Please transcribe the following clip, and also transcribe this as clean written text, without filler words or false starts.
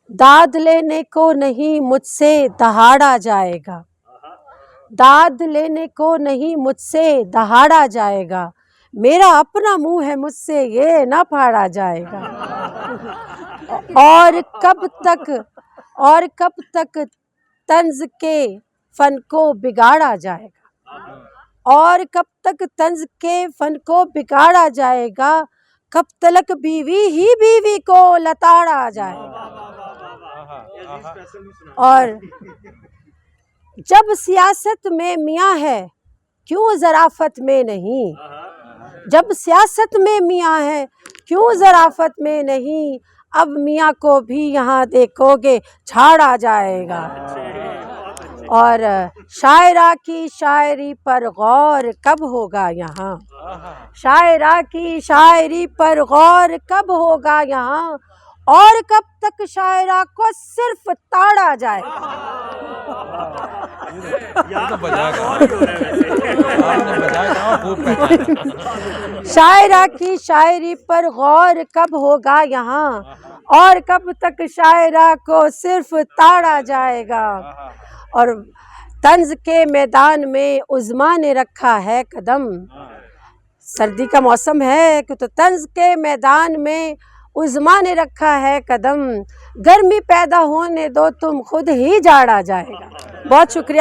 दाद लेने को नहीं मुझसे दहाड़ा जाएगा, दाद लेने को नहीं मुझसे दहाड़ा जाएगा, मेरा अपना मुंह है मुझसे ये ना फाड़ा जाएगा। और कब तक तंज के फन को बिगाड़ा जाएगा, और कब तक तंज के फन को बिगाड़ा जाएगा, कब तलक बीवी ही बीवी को लताड़ा जाएगा। और जब सियासत में मियाँ है क्यों ज़राफ़त में नहीं, जब सियासत में मियाँ है क्यों ज़राफ़त में नहीं, अब मियाँ को भी यहाँ देखोगे झाड़ा जाएगा। और शायरा की शायरी पर गौर कब होगा यहाँ, शायरा की शायरी पर गौर कब होगा यहाँ, और कब तक शायरा को सिर्फ ताड़ा जाएगा। शायरा की शायरी पर गौर कब होगा यहाँ, और कब तक शायरा को सिर्फ ताड़ा जाएगा। और तंज के मैदान में उज़्मा ने रखा है कदम, सर्दी का मौसम है कि तो तंज के मैदान में उज़्मा ने रखा है कदम, गर्मी पैदा होने दो तुम खुद ही जाड़ा जाएगा। बहुत शुक्रिया।